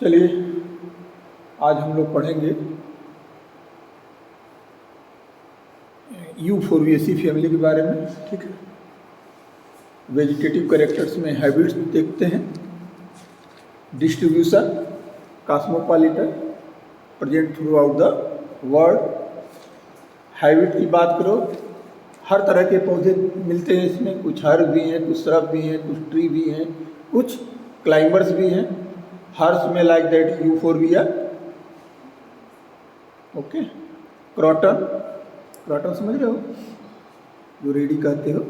चलिए आज हम लोग पढ़ेंगे यूफोर्बिएसी फैमिली के बारे में। ठीक है, वेजिटेटिव कैरेक्टर्स में हैबिट्स देखते हैं, distribution, cosmopolitan, present through out the world. Habit की बात करो, हर तरह के पौधे मिलते हैं इसमें, कुछ हर्ब भी हैं, कुछ श्रब भी हैं, कुछ ट्री भी हैं, कुछ क्लाइंबर्स भी हैं। हर्ब्स में like that euphorbia, okay. Croton, croton समझ रहे हो, जो रेडी कहते हो,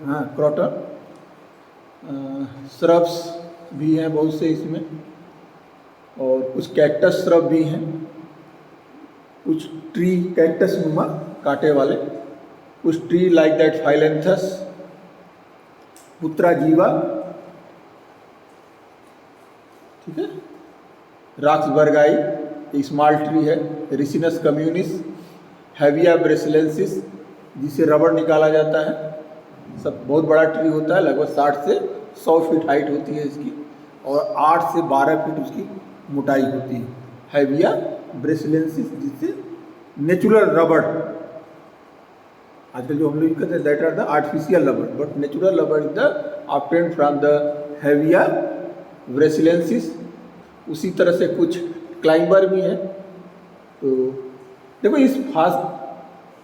हाँ क्रॉटन। श्रब्स भी हैं बहुत से इसमें, और कुछ कैक्टस श्रब भी हैं, कुछ ट्री कैक्टस नुमा कांटे वाले, कुछ ट्री लाइक दैट फाइलेंथस, पुत्राजीवा, ठीक है। रॉक्सबर्गाई स्मॉल ट्री है, रिसिनस कम्युनिस, हैविया ब्रेसिलेंसिस जिससे रबड़ निकाला जाता है, सब बहुत बड़ा ट्री होता है, लगभग 60 से 100 फीट हाइट होती है इसकी, और 8 से 12 फीट उसकी मोटाई होती है। हैविया ब्रेसिलेंसिस जिससे नेचुरल रबड़, आजकल जो हम लोग कहते हैं that are the artificial rubber, but natural rubber is the obtained from the Hevea brasiliensis. उसी तरह से कुछ क्लाइंबर भी हैं। तो देखो इस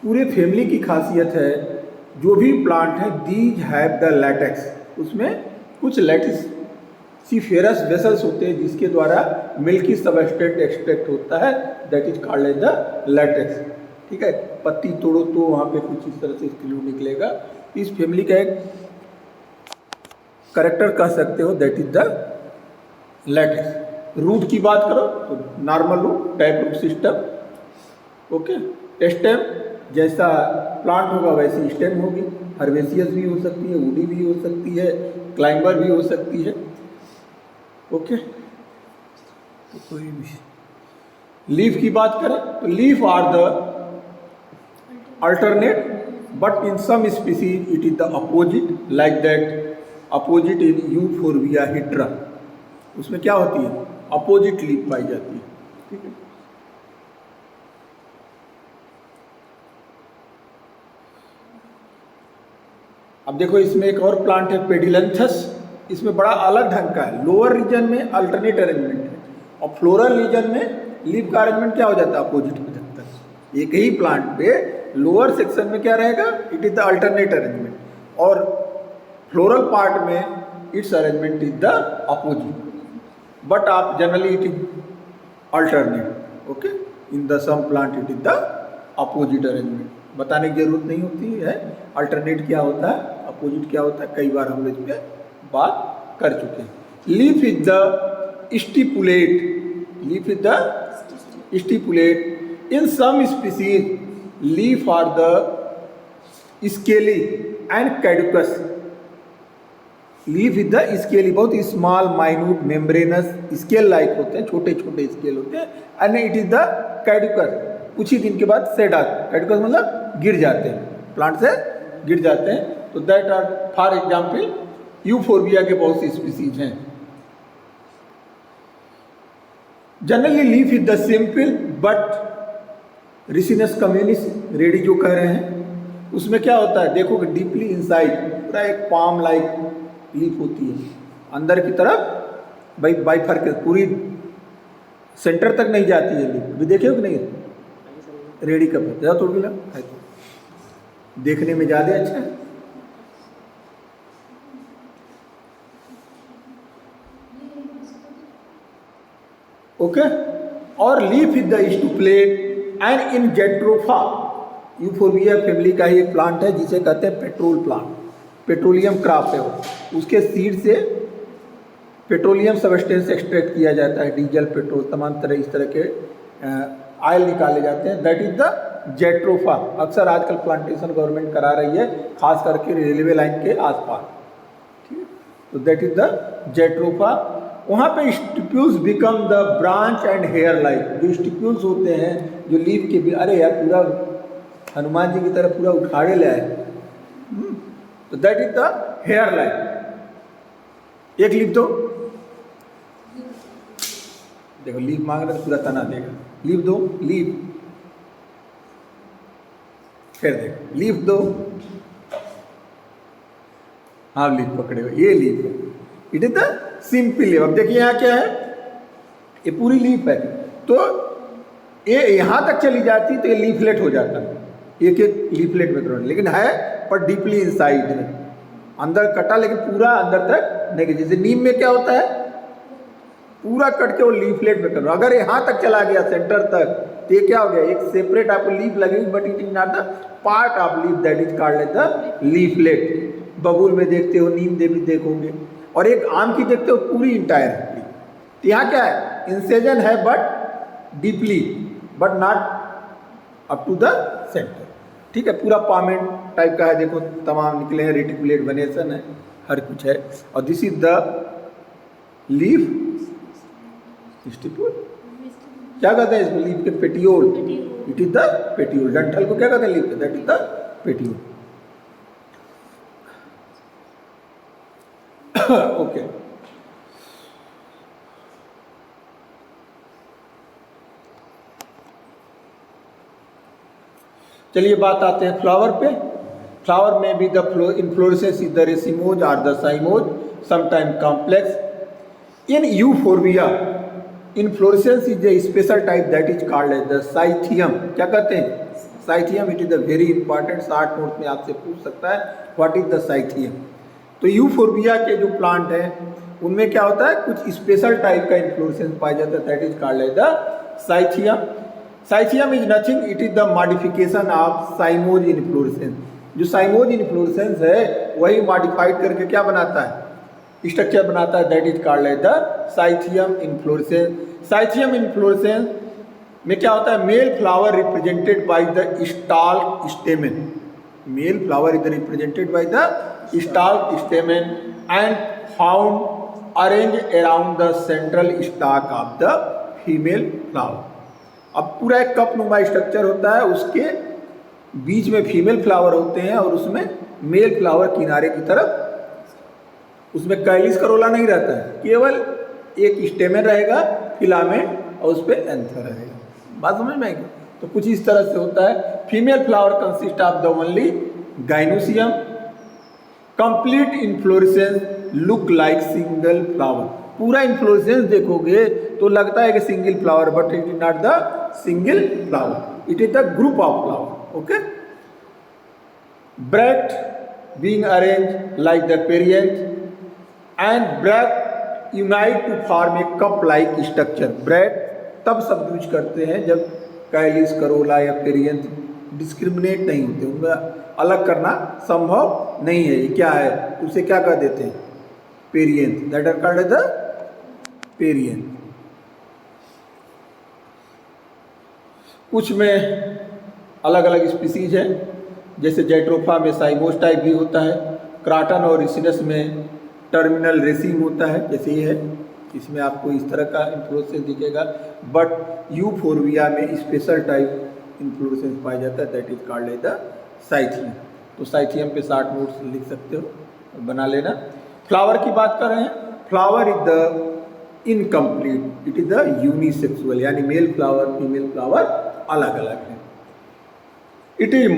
पूरे फैमिली की खासियत है, जो भी प्लांट है दीज हैव द लैटेक्स, उसमें कुछ लैटिसिफेरस वेसल्स होते हैं जिसके द्वारा मिल्की सबस्टेंट एक्सट्रैक्ट होता है, that is called as the latex. ठीक है, पत्ती तोड़ो तो वहाँ पे कुछ इस तरह से ग्लू निकलेगा। इस फैमिली का एक करेक्टर कह सकते हो, that is the latex. Root की बात करो तो normal root, tap root system, okay. Stem, जैसा प्लांट होगा वैसी स्टेम होगी, हर्बेसियस भी हो सकती है, वुडी भी हो सकती है, क्लाइंबर भी हो सकती है, ओके। तो कोई भी लीफ की बात करें तो leaf are the alternate, but in some species it is the opposite, like that opposite in Euphorbia हिड्रा, उसमें क्या होती है, अपोजिट लीफ पाई जाती है। ठीक है, अब देखो इसमें एक और प्लांट है पेडिलेंथस, इसमें बड़ा अलग ढंग का है। लोअर रीजन में अल्टरनेट अरेंजमेंट है, और फ्लोरल रीजन में लीफ का अरेंजमेंट क्या हो जाता है, अपोजिट हो जाता है। एक ही प्लांट पे लोअर सेक्शन में क्या रहेगा, it is the alternate arrangement, और फ्लोरल पार्ट में its arrangement is the opposite, but आप generally it is alternate, okay. In the some plant it is the opposite arrangement, बताने की जरूरत नहीं होती है अल्टरनेट क्या होता है, अपोजिट क्या होता है, कई बार हम लोग इस पर बात कर चुके हैं। Leaf is the stipulate, leaf is the stipulate. In some species leaf are the scaly and caducous, leaf is the scaly, बहुत small minute membranous scale like होते हैं, छोटे छोटे स्केल होते हैं, and it is the caducous, कुछ ही दिन के बाद सेड आते, कैडुकस मतलब गिर जाते हैं, प्लांट से गिर जाते हैं। तो that are for example euphorbia के बहुत सी स्पीसीज हैं। Generally leaf is the simple, but ricinus communis ready जो कह रहे हैं उसमें क्या होता है, देखो कि डीपली इनसाइड पूरा एक पाम लाइक लीफ होती है, अंदर की तरफ बाइफर्केट, पूरी सेंटर तक नहीं जाती है लीफ। अभी देखे हो कि नहीं, रेडी का पत्ता ज़्यादा तोड़ मिला है, देखने में ज़्यादा अच्छा है। ओके, और leaf is the stipulate and in Jatropha, Euphorbia family का ही एक प्लांट है जिसे कहते हैं पेट्रोल प्लांट, पेट्रोलियम क्रॉप है वो, उसके सीड से पेट्रोलियम सबस्टेंस एक्सट्रैक्ट किया जाता है, डीजल, पेट्रोल, तमाम तरह इस तरह के ऑयल निकाले जाते हैं, दैट इज द जेट्रोफा। अक्सर आजकल प्लांटेशन गवर्नमेंट करा रही है, खास करके रेलवे लाइन के आसपास, ठीक है। तो दैट इज द जेट्रोफा। वहाँ पे stipules become the branch and hair like, जो स्टिप्यूल्स होते हैं जो लीफ के, अरे यार पूरा हनुमान जी की तरह पूरा उखाड़े ले आए, तो that is the hairline. एक लिख दो, देखो लीफ मांग रहे तो पूरा तना देगा, लीफ दो, लीफ, फिर देखो लीफ दो, हाँ लीफ पकड़े हो, ये लीफ है, it is the simple leaf. अब देखिए यहाँ क्या है, ये पूरी लीफ है, तो ये यहाँ तक चली जाती तो ये लीफलेट हो जाता, एक एक लीफलेट में करोड़, लेकिन है पर डीपली इनसाइड है, अंदर कटा लेकिन पूरा अंदर तक नहीं। जैसे नीम में क्या होता है, पूरा कट के वो लीफलेट में करो, अगर यहाँ तक चला गया सेंटर तक तो ये क्या हो गया, एक सेपरेट आपको लीफ लगेगी, but it is not the part of leaf, that is called the leaflet. बबूल में देखते हो, नीम देवी देखोगे, और एक आम की देखते हो पूरी इंटायर। तो यहाँ क्या है, इंसेजन है but deeply, but not up to the centre, ठीक है। पूरा पामेंट टाइप का है, देखो तमाम निकले हैं, रेटिकुलेट वेनेशन है, हर कुछ है। और this is the leaf stipule, क्या कहते हैं इसको, लीफ के petiole, it is the petiole. डंठल को क्या कहते हैं लीफ के, that is the petiole. Okay, चलिए बात आते हैं फ्लावर पे। फ्लावर में भी the inflorescence is the racemose और the cymose, sometime complex. In Euphorbia inflorescence is a special type that is called as the cyathium. क्या कहते हैं, cyathium. It is the very important, 60 note में आपसे पूछ सकता है व्हाट इज द साइथियम। तो यूफोर्बिया के जो प्लांट हैं उनमें क्या होता है, कुछ स्पेशल टाइप का इन्फ्लोरेसेंस पाया जाता है, that is called as the cyathium. Cyathium is nothing, it is the modification of cymose inflorescence. जो साइमोज इन्फ्लोरेसेंस है वही मॉडिफाइड करके क्या बनाता है, स्ट्रक्चर बनाता है, that is called as the cyathium inflorescence. Cyathium inflorescence में क्या होता है, male flower represented by the stalk stamen. Male flower is represented by the stalk stamen and found arrange around the central stalk of the female flower. अब पूरा एक cup नुमा structure होता है, उसके बीच में फीमेल फ्लावर होते हैं और उसमें मेल फ्लावर किनारे की तरफ, उसमें कैलिस करोला नहीं रहता है, केवल एक स्टेमेन रहेगा, फिलामेंट, और उस पर एंथर रहेगा। बात समझ में आएगी। तो कुछ इस तरह से होता है। Female flower consist of the only gynoecium, complete inflorescence look like single flower. पूरा इन्फ्लोरेसेंस देखोगे तो लगता है कि single flower, but it is not the single flower, it is the group of flower. Okay, bract being arrange like the perianth and bract unite to form a cup like structure. Bract तब सब use करते हैं जब calyx, corolla या perianth discriminate नहीं होते, उनमें अलग करना संभव नहीं है। ये क्या है, उसे क्या कह देते हैं, perianth, that are called the perianth. कुछ में अलग अलग स्पीसीज है, जैसे जैट्रोफा में साइमोस टाइप भी होता है, क्राटन और रिसिनस में टर्मिनल रेसिम होता है, जैसे ये है, इसमें आपको इस तरह का इन्फ्लोरेसेंस दिखेगा। बट यूफोर्बिया में स्पेशल टाइप इन्फ्लोरेसेंस पाया जाता है, that is called the cyathium. तो साइथियम पे 60 नोट्स लिख सकते हो, बना लेना। फ्लावर की बात कर रहे हैं, flower is the incomplete, it is the unisexual, यानी मेल फ्लावर फीमेल फ्लावर अलग अलग है। It is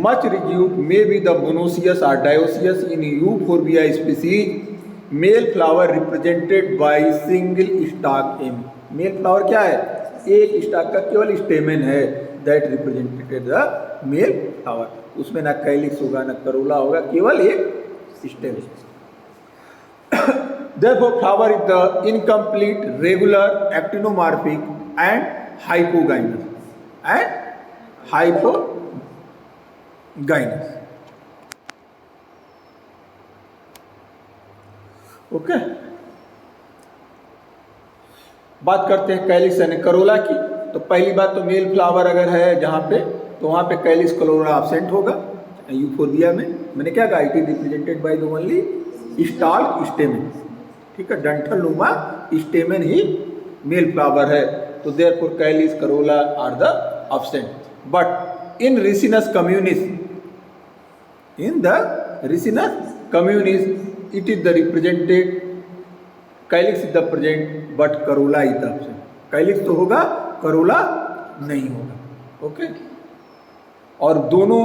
much reduced, may be the monoecious और dioecious. In Euphorbia species male flower represented by single stalk एम। मेल फ्लावर क्या है, एक stalk का केवल स्टेमेन है, that represented the male flower. उसमें ना कैलिक्स होगा ना करोला होगा, केवल एक stamen. Therefore, flower is the incomplete, regular, actinomorphic and hypogynous. Okay, बात करते हैं कैलिक्स यानी करोला की। तो पहली बात तो मेल फ्लावर अगर है जहाँ पे, तो वहाँ पे कैलिक्स करोला एब्सेंट होगा। यूफोर्बिया में मैंने क्या कहा, it is represented by the only stalk stamen, ठीक है, डंठल नुमा स्टेमेन ही मेल फ्लावर है। तो therefore calyx, corolla are the absent. But in ricinus communis, in the ricinus communis it is the represented, calyx is the present but corolla is the absent. Calyx तो होगा, Corolla नहीं होगा। Okay, और दोनों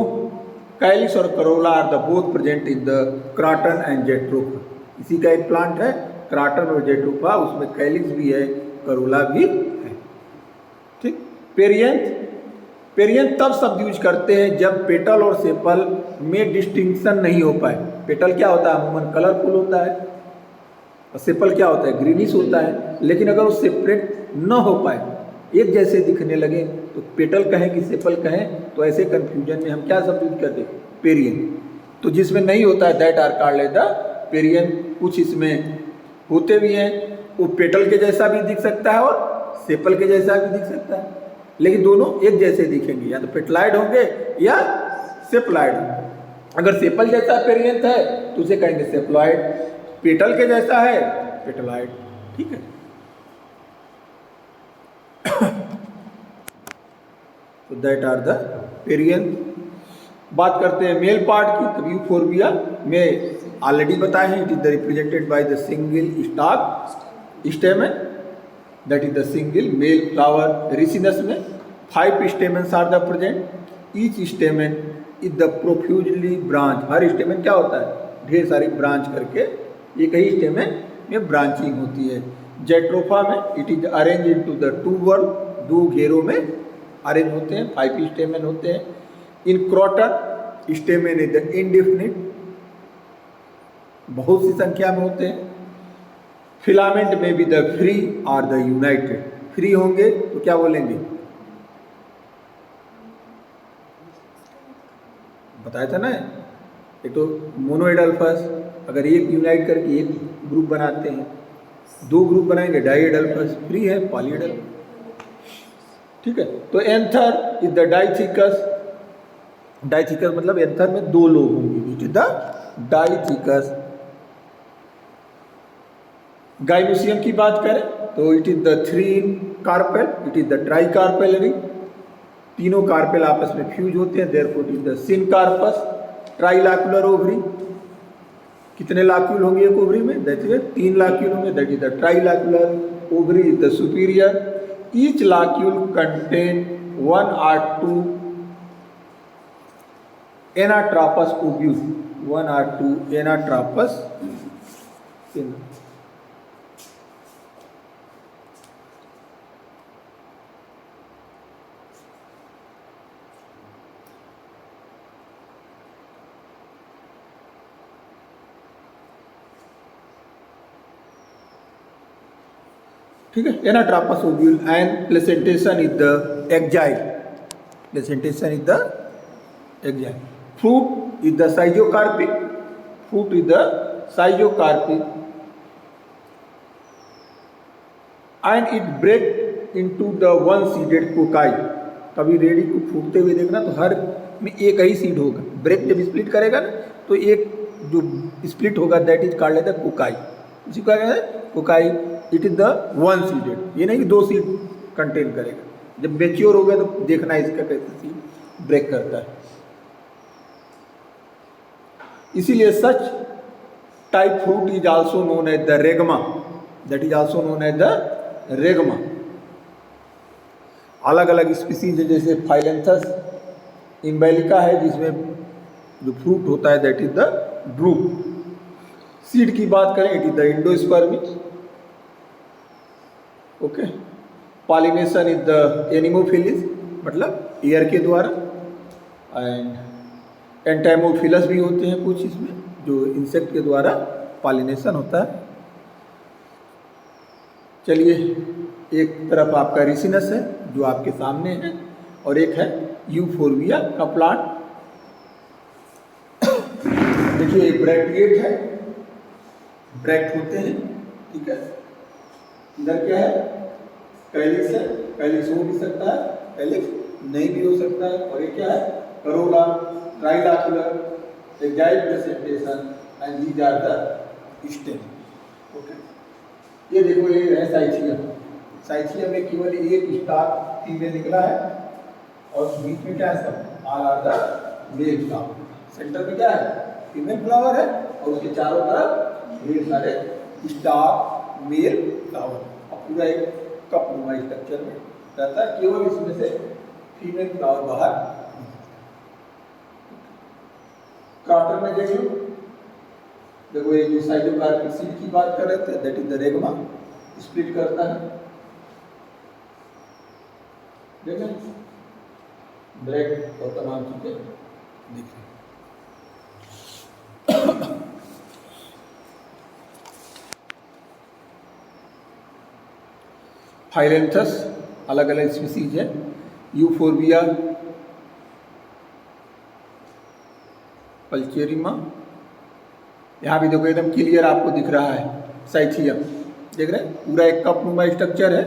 calyx और corolla are the both present in the Croton and Jatropha. इसी का एक प्लांट है क्राटन और जेट्रोफा, उसमें कैलिक्स भी है, करोला भी है। ठीक। पेरियंथ तब शब्द यूज करते हैं जब पेटल और सेपल में डिस्टिंक्शन नहीं हो पाए। पेटल क्या होता है, अमूमन कलरफुल होता है, और सेपल क्या होता है, ग्रीनिश होता है। लेकिन अगर वो सेपरेट न हो पाए, एक जैसे दिखने लगे, तो पेटल कहें कि सेपल कहें, तो ऐसे कंफ्यूजन में हम क्या शब्द यूज करते हैं, पेरियंथ। तो जिसमें नहीं होता है that are called the perianth. कुछ इसमें होते भी हैं, वो पेटल के जैसा भी दिख सकता है और सेपल के जैसा भी दिख सकता है, लेकिन दोनों एक जैसे दिखेंगे, या तो पेटलाइड होंगे या सेपलाइड होंगे। अगर सेपल जैसा पेरियंथ है तो उसे कहेंगे सेपलॉइड, पेटल के जैसा है पेटलाइड। ठीक है। तो दैट आर द पेरियंथ। बात करते हैं मेल पार्ट की, तब यूफोर्बिया में ऑलरेडी बताए हैं, it is the represented by the single stalk stamen, that is the single male flower. Ricinus में 5 stamens are the present, each stamen is the profusely branch. हर स्टेमन क्या होता है, ढेर सारी ब्रांच करके एक ही स्टेमन में ब्रांचिंग होती है। जेट्रोफा में it is arrange into the 2 word, 2 घेरों में अरेंज होते हैं, 5 स्टेमन होते हैं। इन क्रॉटन स्टेमन इज द इंडेफिनिट, बहुत सी संख्या में होते हैं। फिलामेंट में भी द फ्री और द यूनाइटेड। फ्री होंगे तो क्या बोलेंगे, बताया था ना, एक तो मोनोएडल्फस, अगर एक यूनाइट करके एक ग्रुप बनाते हैं, 2 ग्रुप बनाएंगे डाईएडल्फस, फ्री है पॉलीएडल्फस। ठीक है। तो anther is the dithecous, dithecous मतलब एंथर में 2 लोग होंगे, it is the dithecous. Gynoecium की बात करें तो it is the 3 carpel, it is the tricarpellary, तीनों कार्पेल आपस में फ्यूज होते हैं, therefore it is the syncarpous. Trilocular ovary, कितने लाक्यूल होंगे एक ओवरी में, दैट इज 3 लाक्यूल होंगे, that is the trilocular ovary is the superior. Each locule contain 1 or 2 anatropous ovule, 1 or 2 anatropous. ठीक है, anatropous ovule and placentation is the axile, placentation is the axile. Fruit is the schizocarpic, fruit is the schizocarpic and it break into the 1 seeded cocci. कभी रेडी को फूटते हुए देखना तो हर में एक ही सीड होगा, ब्रेक जब स्प्लिट करेगा ना तो एक जो स्प्लिट होगा that is called the cocci, उसी को कहते हैं cocci. It is the 1 seeded, ये नहीं कि 2 सीड कंटेन करेगा। जब मेच्योर हो गया तो देखना इसका कैसे सीड ब्रेक करता है। इसीलिए such type fruit is also known as the regma, that is also known as the regma. अलग अलग स्पीसीज है, जैसे फाइलेंथस इम्बेलिका है जिसमें जो फ्रूट होता है that is the drupe. Seed की बात करें it is the endospermic. Okay, pollination is the anemophilous, मतलब एयर के द्वारा, एंड एंटाइमोफिलस भी होते हैं कुछ इसमें, जो इंसेक्ट के द्वारा पॉलिनेशन होता है। चलिए, एक तरफ आपका रिसिनस है जो आपके सामने है, और एक है यूफोर्बिया का प्लांट। देखिए ब्रैक्टिएट है, ब्रैक्ट होते हैं, ठीक है। इधर क्या है, कैलिक्स है, कैलिक्स हो भी सकता है, कैलिक्स नहीं भी हो सकता है। और ये क्या है, corolla, trilocular, axile presentation and these are the stem. Okay, ये देखो ये है साइथिया, साइथिया में केवल एक स्टार फीमेल निकला है, और बीच में क्या है, सब all are the male flower. Centre में क्या है, फीमेल फ्लावर है, और उसके चारों तरफ ढेर सारे स्टार मेल फ्लावर, और पूरा एक कप नुमा स्ट्रक्चर में रहता है, केवल इसमें से फीमेल फ्लावर बाहर। कार्टर में देख लो, देखो ये जो साइटोकार्पिक सीड की बात कर रहे थे, दैट इज द रेगमा, स्प्लिट करता है, देखें ब्लैक और तमाम चीजें दिख रही। फाइलेंथस अलग अलग स्पीसीज है, यूफोर्बिया, पल्चेरिमा, यहाँ भी देखो एकदम क्लियर आपको दिख रहा है, साइथियम देख रहे हैं, पूरा एक कप नुमा स्ट्रक्चर है,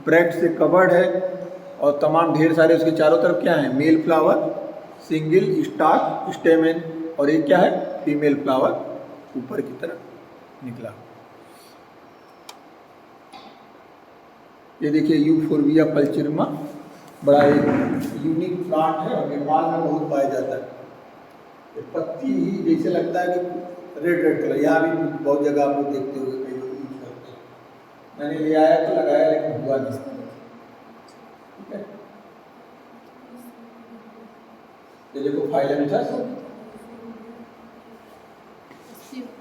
ब्रैक्ट से कवर्ड है और तमाम ढेर सारे उसके चारों तरफ क्या है, male flower, single stock stamen, और एक क्या है, फीमेल फ्लावर ऊपर की तरफ निकला। ये देखिए यूफोर्बिया पल्चेरिमा, बड़ा एक यूनिक प्लांट है और नेपाल में बहुत पाया जाता है। ये पत्ती ही जैसे लगता है कि रेड रेड कलर, यहाँ भी बहुत जगह आप लोग देखते हुए कई लोग यूज करते हैं। मैंने ले आया तो लगाया लेकिन हुआ नहीं, ठीक है। ये देखो फाइलेंथस,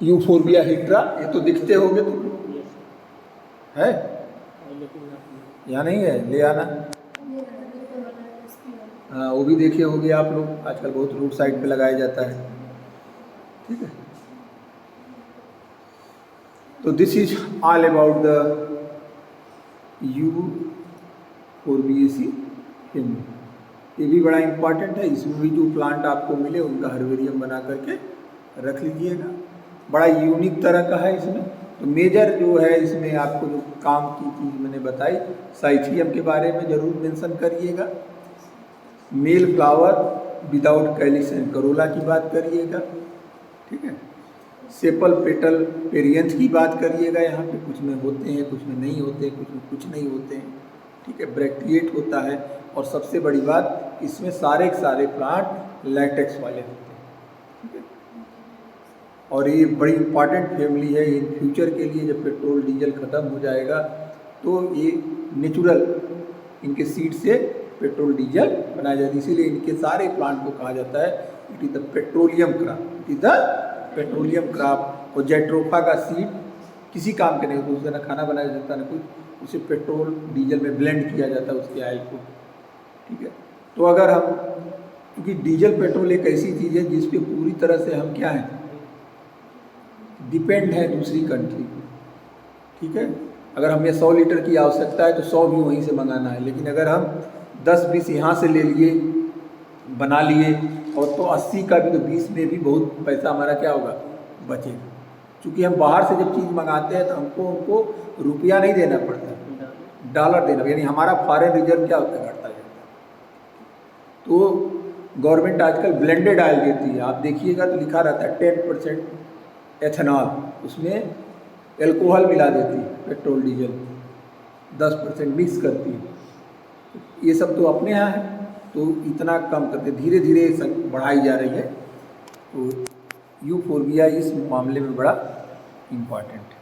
यूफोर्बिया हिड्रा, ये तो दिखते होंगे तुम, है या नहीं है, ले आना। हाँ वो भी देखे होंगे आप लोग, आजकल बहुत रोड साइड पे लगाया जाता है, ठीक है। तो this is all about the Euphorbiaceae hind. ये भी बड़ा इम्पॉर्टेंट है, इसमें भी जो प्लांट आपको मिले उनका हर्बेरियम बना करके रख लीजिएगा, बड़ा यूनिक तरह का है इसमें। तो मेजर जो है इसमें आपको जो काम की चीज़ मैंने बताई, साइथियम के बारे में ज़रूर मेंशन करिएगा, male flower without Kallis and Corolla की बात करिएगा, ठीक है। सेपल पेटल पेरियंथ की बात करिएगा, यहाँ पे कुछ में होते हैं, कुछ में नहीं होते, कुछ में कुछ नहीं होते हैं, ठीक है। ब्रैक्टिएट होता है, और सबसे बड़ी बात इसमें सारे के सारे प्लांट लैटेक्स वाले होते हैं, ठीक है। और ये बड़ी इंपॉर्टेंट फैमिली है इन फ्यूचर के लिए, जब पेट्रोल डीजल ख़त्म हो जाएगा तो ये नेचुरल इनके सीड से पेट्रोल डीजल बनाया जाता है, इसीलिए इनके सारे प्लांट को कहा जाता है it is the petroleum crop, it is the petroleum crop. और जैट्रोफा का सीड किसी काम के नहीं होता, उसका ना खाना बनाया जाता ना कुछ, उसे पेट्रोल डीजल में ब्लेंड किया जाता है उसके ऑयल को, ठीक है। तो अगर हम, क्योंकि डीजल पेट्रोल एक ऐसी चीज़ है जिस पे पूरी तरह से हम क्या हैं, डिपेंड है दूसरी कंट्री पे, ठीक है। अगर हमें 100 लीटर की आवश्यकता है तो 100 भी वहीं से मंगाना है, लेकिन अगर हम 10-20 यहाँ से ले लिए, बना लिए, और तो 80 का भी, तो 20 में भी बहुत पैसा हमारा क्या होगा, बचेगा। क्योंकि हम बाहर से जब चीज़ मंगाते हैं तो उनको रुपया नहीं देना पड़ता, डॉलर देना, यानी हमारा फॉरेन रिजर्व क्या होता है, घटता जाता है। तो गवर्नमेंट आजकल ब्लेंडेड ऑयल देती है, आप देखिएगा तो लिखा रहता है 10% एथेनॉल, उसमें एल्कोहल मिला देती है, पेट्रोल डीजल 10% मिक्स करती है। ये सब तो अपने यहाँ है, तो इतना कम करते, धीरे धीरे बढ़ाई जा रही है। तो यूफोर्बिया इस मामले में बड़ा इम्पॉर्टेंट है।